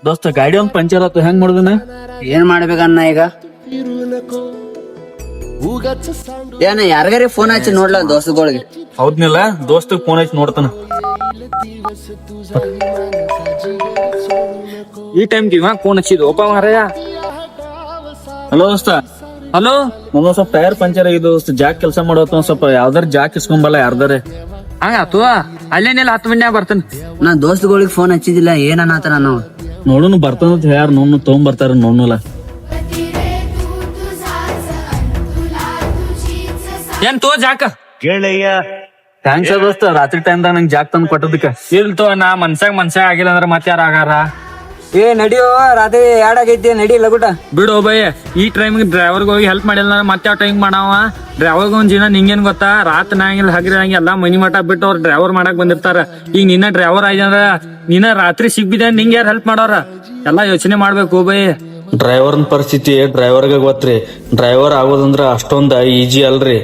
ದೋಸ್ತ ಗಾಡಿ ಒಂದ್ ಪಂಚರ್ ಆತು, ಹೆಂಗ್ ಮಾಡುದನ? ಏನ್ ಮಾಡ್ಬೇಕನ್ನ ಈಗ? ಏನ ಯಾರಿಗಾರಿ ಫೋನ್ ಹಚ್ಚಿ ನೋಡ್ಲ ದೋಸ್ತಗಳಿಗೆ. ಹೌದ್ನಿಲ್ಲ, ದೋಸ್ತಗ್ ಫೋನ್ ಹಚ್ಚಿ ನೋಡ್ತಾನ. ಈ ಟೈಮ್ ಇವ ಫೋನ್ ಹಚ್ಚಿದ್ ಒಪ್ಪ ಮಾರಾಯ. ಹಲೋ ದೋಸ್ತ. ಹಲೋ, ಒಂದ್ ಸ್ವಲ್ಪ ಟೈರ್ ಪಂಚರ್ ಆಗಿದ್ದು ದೋಸ್ತ, ಜಾಕ್ ಕೆಲಸ ಮಾಡೋತ್ ಒಂದ್ ಸ್ವಲ್ಪ ಯಾವ್ದಾರ ಜಾಕ್ ಇಸ್ಕೊಂಬಲ್ಲ ಯಾರ್ದಾರೆ. ಹಂಗಾತು ಅಲ್ಲೇನಿಲ್ಲ 10 ಮಿನಿಟ್ ಬರ್ತಾನ. ನಾ ದೋಸ್ತಗಳಿಗೆ ಫೋನ್ ಹಚ್ಚಿದಿಲ್ಲ, ಏನ್ ಅನ್ನತಾರ ನಾವು. ನೋಡುನು ಬರ್ತಾನಂತ ಯಾರು ನೋಡ್ನು ತಗೊಂಬರ್ತಾರ ನೋಡ್ನಲ್ಲ. ಏನ್ ತೋ ಜಾಕ ಥ್ಯಾಂಕ್ಸ್ ದೋಸ್ತ, ರಾತ್ರಿ ಟೈಮ್ದಾಗ ನಂಗೆ ಜಾಕ್ ತಂದು ಕೊಟ್ಟದಕ್ಕೆ. ಇಲ್ ತೋ, ನಾ ಮನ್ಸಾಗ ಆಗಿಲ್ಲ ಅಂದ್ರ ಮತ್ತೆ ಯಾರ ಆಗಾರ. ಏ ನಡಿಯೋ, ರಾತ್ರಿ ಎರಡಾಗೈತಿ, ನಡಿ ಲಗುಟ. ಬಿಡು ಬಯ್ಯ, ಈ ಟೈಮ್ ಡ್ರೈವರ್ಗೆ ಹೋಗಿ ಹೆಲ್ಪ್ ಮಾಡಿಲ್ಲ ಮತ್ತೆ ಯಾವ ಟೈಮ್ ಮಾಡವ. ಡ್ರೈವರ್ಗ ಒಂದ್ ಜೀವನ ನಿಂಗೇನ್ ಗೊತ್ತಾ, ರಾತ್ರಿ ನಂಗಿಲ್ಲ ಹಗರಿ ಹಂಗೆಲ್ಲ ಮನಿ ಮಠ ಬಿಟ್ಟು ಅವ್ರ ಡ್ರೈವರ್ ಮಾಡಕ್ ಬಂದಿರ್ತಾರ. ಈಗ ನಿನ್ನ ಡ್ರೈವರ್ ಆಯ್ದಂದ್ರ ನಿನ್ನ ರಾತ್ರಿ ಸಿಗ್ಬಿದೆ, ನಿಂಗೆ ಯಾರು ಹೆಲ್ಪ್ ಮಾಡೋರ? ಎಲ್ಲಾ ಯೋಚನೆ ಮಾಡ್ಬೇಕು ಬಯ್ಯ. ಡ್ರೈವರ್ನ ಪರಿಸ್ಥಿತಿ ಡ್ರೈವರ್ಗೆ ಗೊತ್ತ್ರಿ. ಡ್ರೈವರ್ ಆಗೋದಂದ್ರ ಅಷ್ಟೊಂದ ಈಜಿ ಅಲ್ರಿ.